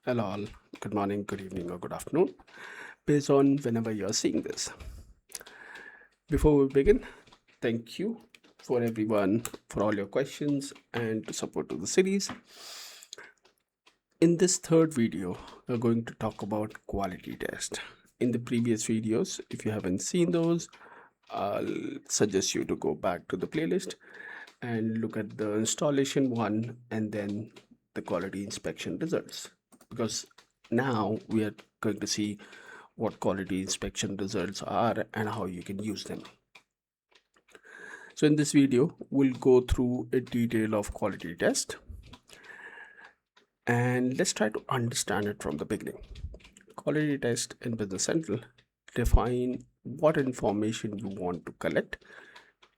Hello, all. Good morning, good evening, or good afternoon, based on whenever you're seeing this. Before we begin, thank you for everyone for all your questions and to support to the series. In this third video, we're going to talk about quality test. In the previous videos, if you haven't seen those, I'll suggest you to go back to the playlist and look at the installation one and then the quality inspection results, because now we are going to see what quality inspection results are and how you can use them. So in this video, we'll go through a detail of quality test and let's try to understand it from the beginning. Quality test in Business Central define what information you want to collect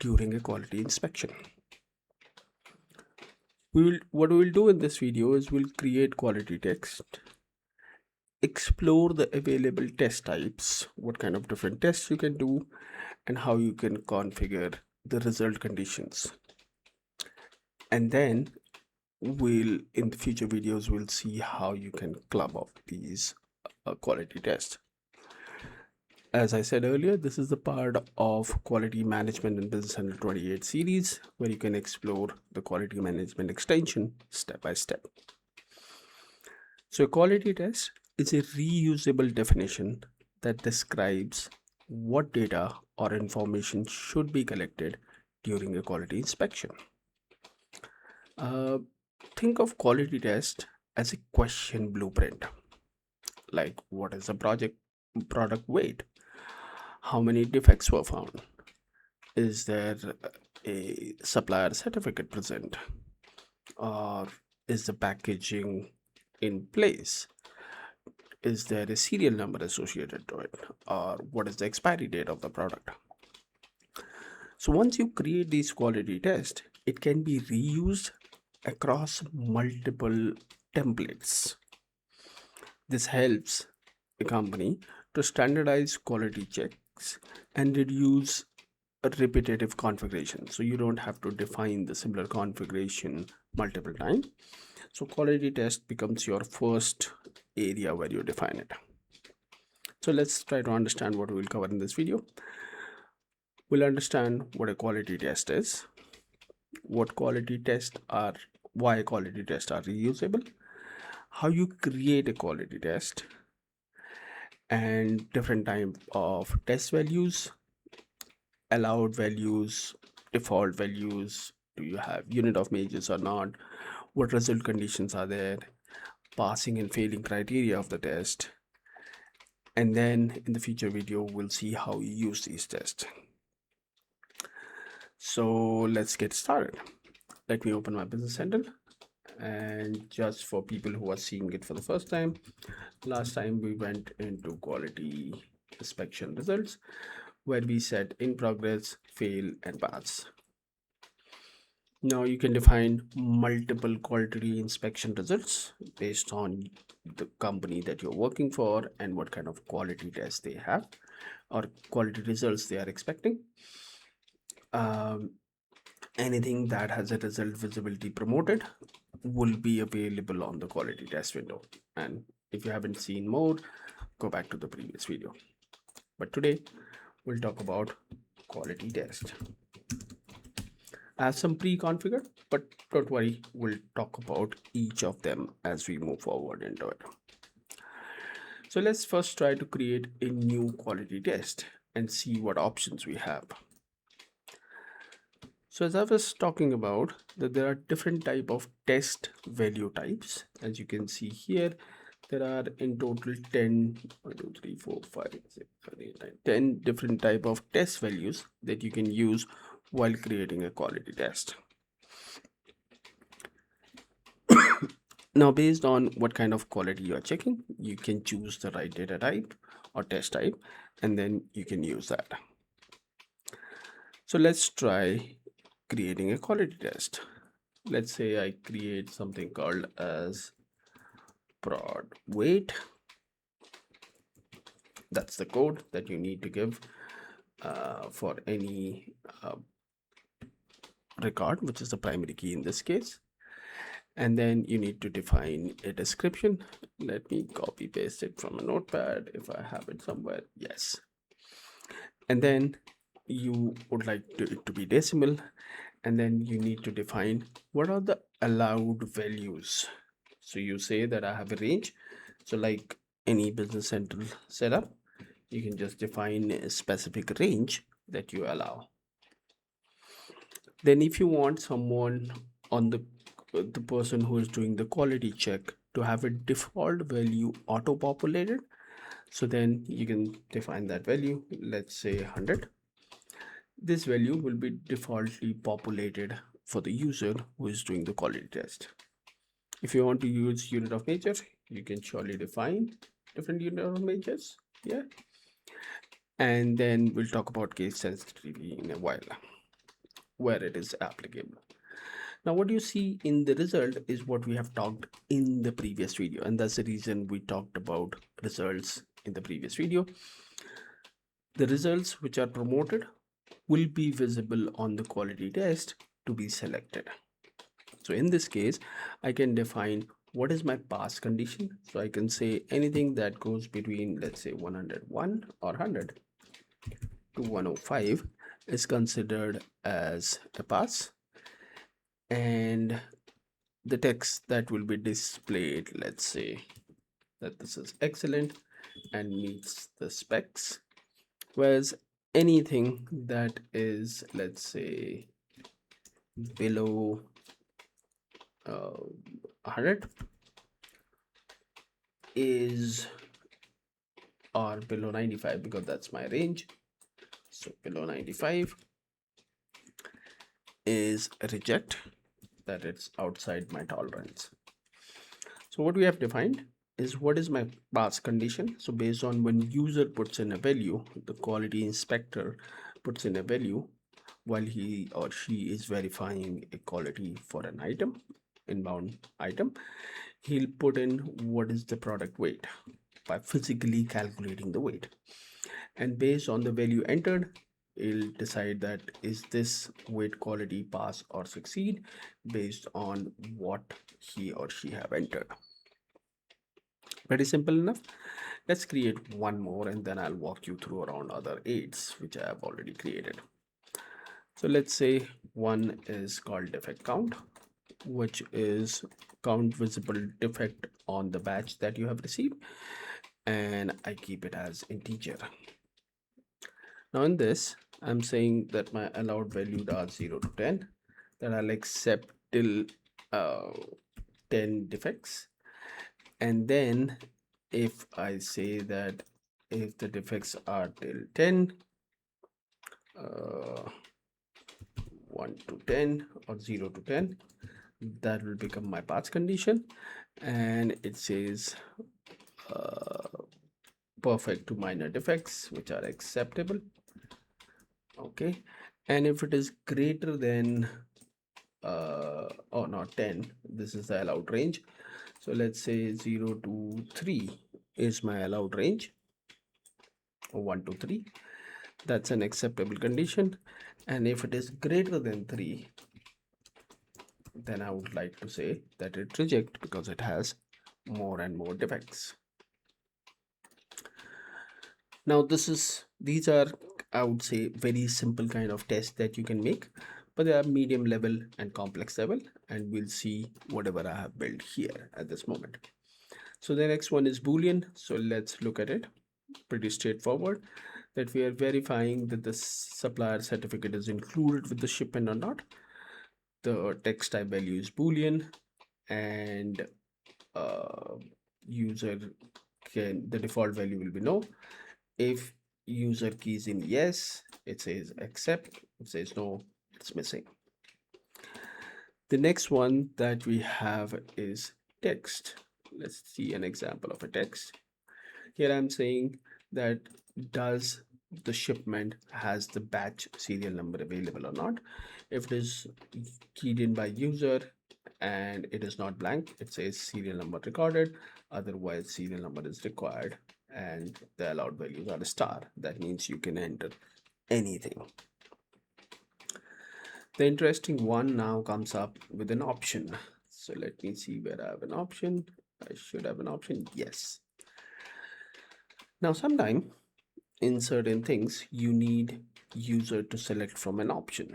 during a quality inspection. What we'll do in this video is we'll create quality text, explore the available test types, what kind of different tests you can do, and how you can configure the result conditions. And then in the future videos, we'll see how you can club up these quality tests. As I said earlier, this is the part of Quality Management in Business Central 28 series, where you can explore the quality management extension step by step. So a quality test is a reusable definition that describes what data or information should be collected during a quality inspection. Think of quality test as a question blueprint, like what is the product weight, how many defects were found, is there a supplier certificate present, or is the packaging in place, is there a serial number associated to it, or what is the expiry date of the product. So once you create these quality tests, it can be reused across multiple templates. This helps a company to standardize quality checks and reduce repetitive configuration. So you don't have to define the similar configuration multiple times. So quality test becomes your first area where you define it. So let's try to understand what we'll cover in this video. We'll understand what a quality test is, what quality tests are, why quality tests are reusable, how you create a quality test, and different type of test values, allowed values, default values, do you have unit of measures or not, what result conditions are there, passing and failing criteria of the test, and then in the future video we'll see how you use these tests. So let's get started. Let me open my Business Central, and just for people who are seeing it for the first time, last time we went into quality inspection results where we set in progress, fail, and pass. Now you can define multiple quality inspection results based on the company that you're working for and what kind of quality tests they have or quality results they are expecting. Anything that has a result visibility promoted will be available on the quality test window. And if you haven't seen more, go back to the previous video. But today we'll talk about quality test. I have some pre-configured, but don't worry, we'll talk about each of them as we move forward into it. So let's first try to create a new quality test and see what options we have. So as I was talking about, that there are different type of test value types. As you can see here, there are in total 10, 1, 2, 3, 4, 5, 6, 7, 8, 9, 10 different type of test values that you can use while creating a quality test. Now, based on what kind of quality you are checking, you can choose the right data type or test type, and then you can use that. So let's try creating a quality test. Let's say I create something called as prod weight. That's the code that you need to give for any record, which is the primary key in this case. And then you need to define a description. Let me copy paste it from a notepad if I have it somewhere. Yes. And then you would like it to be decimal, and then you need to define what are the allowed values. So you say that I have a range. So like any business central setup, you can just define a specific range that you allow. Then if you want someone on the person who is doing the quality check to have a default value auto populated, so then you can define that value, let's say 100. This value will be defaultly populated for the user who is doing the quality test. If you want to use unit of measure, you can surely define different unit of measures. Yeah. And then we'll talk about case sensitivity in a while, where it is applicable. Now, what you see in the result is what we have talked in the previous video, and that's the reason we talked about results in the previous video. The results which are promoted will be visible on the quality test to be selected. So in this case, I can define what is my pass condition. So I can say anything that goes between, let's say, 101 or 100 to 105 is considered as a pass. And the text that will be displayed, let's say that this is excellent and meets the specs, whereas anything that is, let's say, below 100 is, or below 95, because that's my range, so below 95 is reject, that it's outside my tolerance. So what we have defined is what is my pass condition. So based on when user puts in a value, the quality inspector puts in a value while he or she is verifying a quality for an item, inbound item, he'll put in what is the product weight by physically calculating the weight. And based on the value entered, he'll decide that is this weight quality pass or succeed based on what he or she have entered. Pretty simple enough. Let's create one more and then I'll walk you through around other aids which I have already created. So let's say one is called defect count, which is count visible defect on the batch that you have received, and I keep it as integer. Now in this, I'm saying that my allowed values are 0 to 10, that I'll accept till 10 defects. And then if I say that if the defects are till 10, 1 to 10 or 0 to 10, that will become my pass condition, and it says perfect to minor defects which are acceptable. Okay, and if it is greater than or not 10, this is the allowed range. So let's say 0 to 3 is my allowed range, or 1 to 3, that's an acceptable condition. And if it is greater than 3, then I would like to say that it reject because it has more and more defects. Now these are, I would say, very simple kind of tests that you can make, but they are medium level and complex level, and we'll see whatever I have built here at this moment. So the next one is Boolean. So let's look at it. Pretty straightforward, that we are verifying that the supplier certificate is included with the shipment or not. The text type value is Boolean, and user the default value will be no. If user keys in yes, it says accept. It says no, it's missing. The next one that we have is text. Let's see an example of a text. Here I'm saying that does the shipment has the batch serial number available or not. If it is keyed in by user and it is not blank, it says serial number recorded, otherwise serial number is required, and the allowed values are a star. That means you can enter anything. The interesting one now comes up with an option. So let me see where I have an option. I should have an option. Yes. Now, sometime in certain things, you need user to select from an option,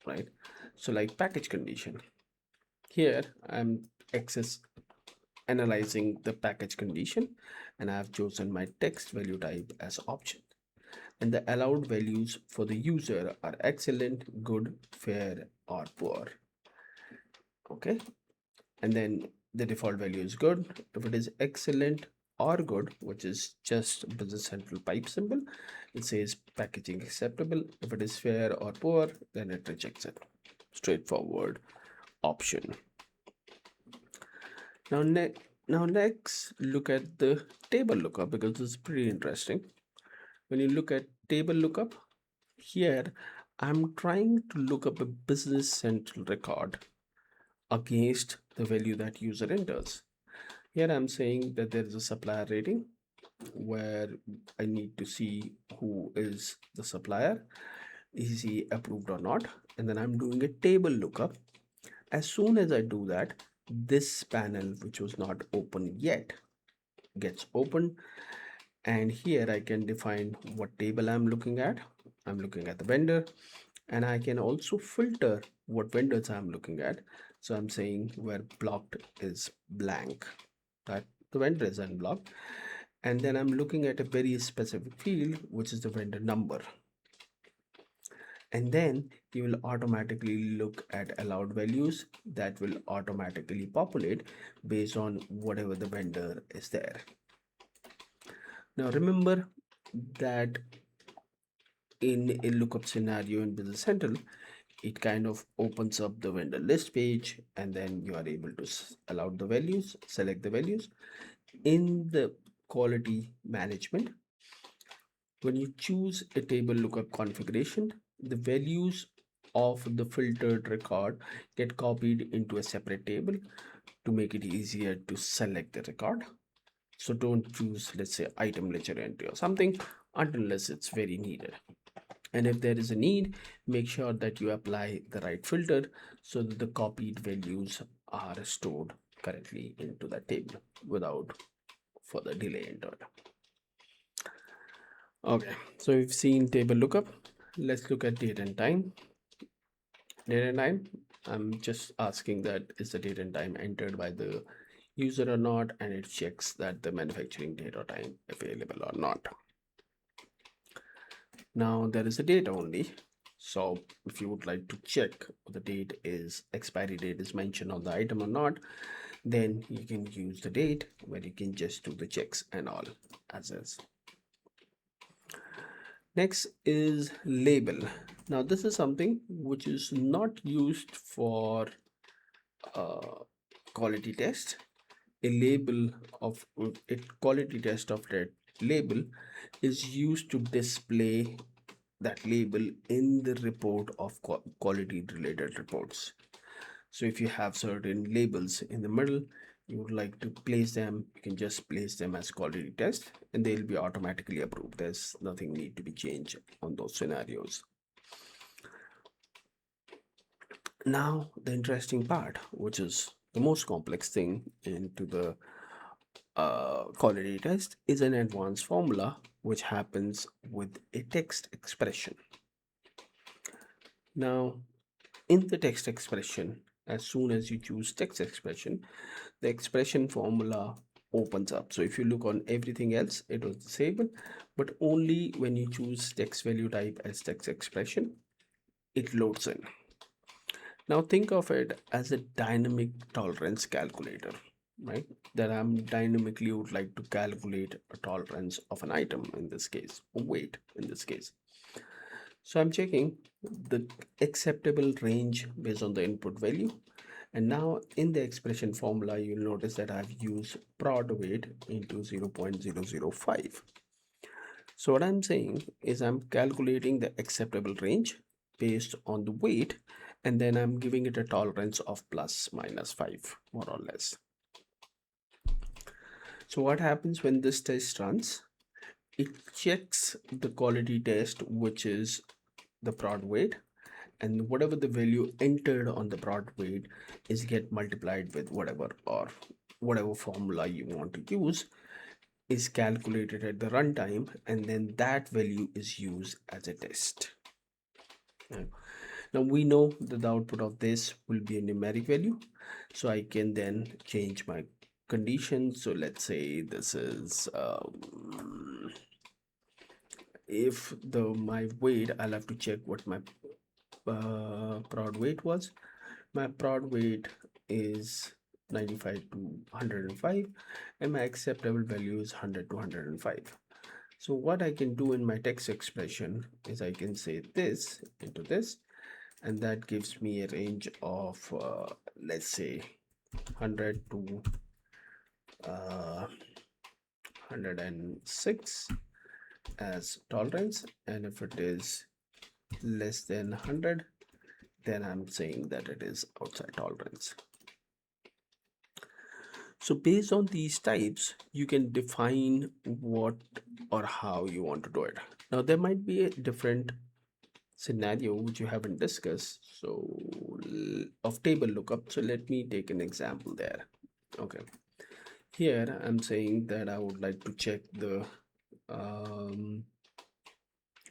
right? So like package condition. Here, I'm access analyzing the package condition, and I have chosen my text value type as option. And the allowed values for the user are excellent, good, fair, or poor. Okay, and then the default value is good. If it is excellent or good, which is just business central pipe symbol, it says packaging acceptable. If it is fair or poor, then it rejects it. Straightforward option. Now, next, look at the table lookup, because this is pretty interesting. When you look at table lookup, here I'm trying to look up a business central record against the value that user enters. Here I'm saying that there is a supplier rating where I need to see who is the supplier, is he approved or not, and then I'm doing a table lookup. As soon as I do that, this panel, which was not open yet, gets open, and here I can define what table I'm looking at. I'm looking at the vendor, and I can also filter what vendors I'm looking at. So I'm saying where blocked is blank, that the vendor is unblocked, and then I'm looking at a very specific field, which is the vendor number. And then you will automatically look at allowed values that will automatically populate based on whatever the vendor is there. Now remember that in a lookup scenario in Business Central, it kind of opens up the vendor list page, and then you are able to allow the values, select the values. In the quality management, when you choose a table lookup configuration, the values of the filtered record get copied into a separate table to make it easier to select the record. So don't choose, let's say, item ledger entry or something unless it's very needed. And if there is a need, make sure that you apply the right filter so that the copied values are stored correctly into that table without further delay entered. Okay, so we've seen table lookup. Let's look at date and time. Date and time, I'm just asking that is the date and time entered by the user or not, and it checks that the manufacturing date or time available or not. Now there is a date only. So if you would like to check the date is expiry date is mentioned on the item or not, then you can use the date where you can just do the checks and all as is. Next is label. Now this is something which is not used for quality test. A label of a quality test of that label is used to display that label in the report of quality related reports. So if you have certain labels in the middle, you would like to place them, you can just place them as quality test and they'll be automatically approved. There's nothing need to be changed on those scenarios. Now the interesting part, which is the most complex thing into the quality test, is an advanced formula which happens with a text expression. Now in the text expression, as soon as you choose text expression, the expression formula opens up. So if you look on everything else, it was disabled, but only when you choose text value type as text expression, it loads in. Now think of it as a dynamic tolerance calculator, right? That I'm dynamically would like to calculate a tolerance of an item, in this case, or weight in this case. So I'm checking the acceptable range based on the input value. And now in the expression formula, you'll notice that I've used prod weight into 0.005. So what I'm saying is I'm calculating the acceptable range based on the weight, and then I'm giving it a tolerance of plus minus 5, more or less. So what happens when this test runs? It checks the quality test, which is the prod weight, and whatever the value entered on the product weight is get multiplied with whatever, or whatever formula you want to use is calculated at the runtime, and then that value is used as a test. Now we know that the output of this will be a numeric value, so I can then change my condition. So let's say this is if the my weight, I'll have to check what my prod weight was. My prod weight is 95 to 105, and my acceptable value is 100 to 105. So what I can do in my text expression is I can say this into this, and that gives me a range of let's say 100 to 106 as tolerance, and if it is less than 100, then I'm saying that it is outside tolerance. So based on these types, you can define what or how you want to do it. Now there might be a different scenario which you haven't discussed, so of table lookup. So let me take an example there. Okay, here I'm saying that I would like to check the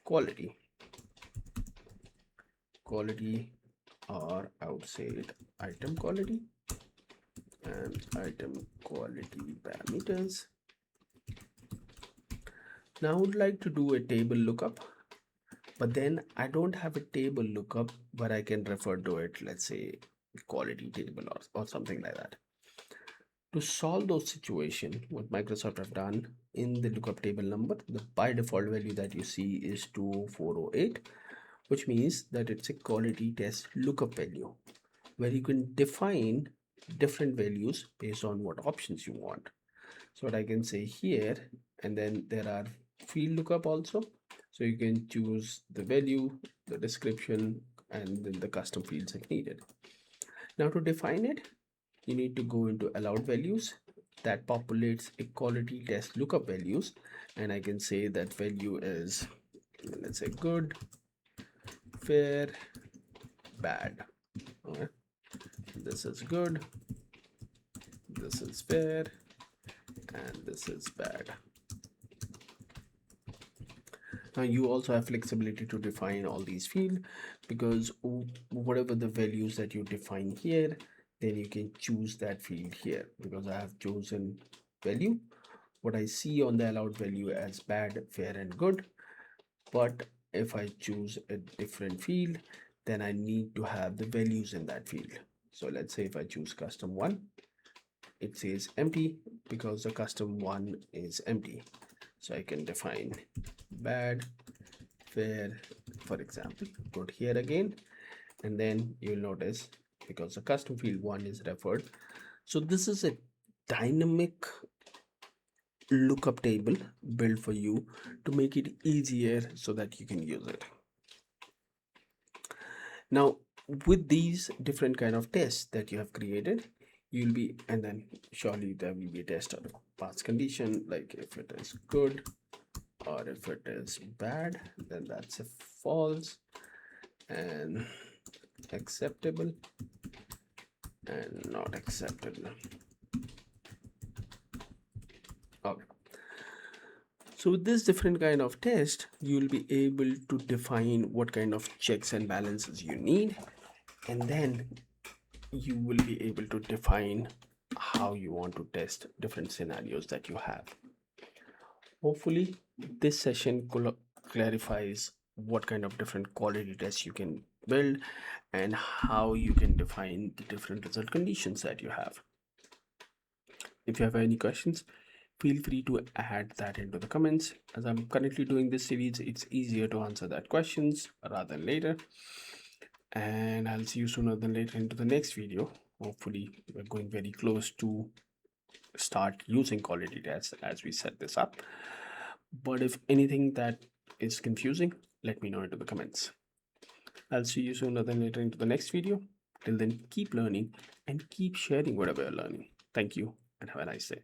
quality, or I would say it item quality, and item quality parameters. Now I would like to do a table lookup, but then I don't have a table lookup where I can refer to it, let's say quality table or something like that. To solve those situations, what Microsoft have done in the lookup table number, the by default value that you see is 20408, which means that it's a quality test lookup value where you can define different values based on what options you want. So what I can say here, and then there are field lookup also. So you can choose the value, the description, and then the custom fields if needed. Now to define it, you need to go into allowed values. That populates a quality test lookup values, and I can say that value is, let's say, good, fair, bad. Okay. This is good, this is fair, and this is bad. Now you also have flexibility to define all these fields, because whatever the values that you define here, then you can choose that field here. Because I have chosen value, what I see on the allowed value as bad, fair, and good. But if I choose a different field, then I need to have the values in that field. So let's say if I choose custom 1, it says empty because the custom 1 is empty. So I can define bad, fair, for example. Go here again, and then you'll notice because the custom field 1 is referred. So this is a dynamic lookup table built for you to make it easier so that you can use it. Now with these different kind of tests that you have created, you'll be, and then surely there will be a test of pass condition, like if it is good or if it is bad, then that's a false, and acceptable and not acceptable. Okay. So with this different kind of test, you'll be able to define what kind of checks and balances you need, and then you will be able to define how you want to test different scenarios that you have. Hopefully this session clarifies what kind of different quality tests you can build and how you can define the different result conditions that you have. If you have any questions, feel free to add that into the comments. As I'm currently doing this series, it's easier to answer that questions rather than later. And I'll see you sooner than later into the next video. Hopefully we're going very close to start using quality tests as we set this up. But if anything that is confusing, let me know into the comments. I'll see you sooner than later into the next video. Till then, keep learning and keep sharing whatever you're learning. Thank you and have a nice day.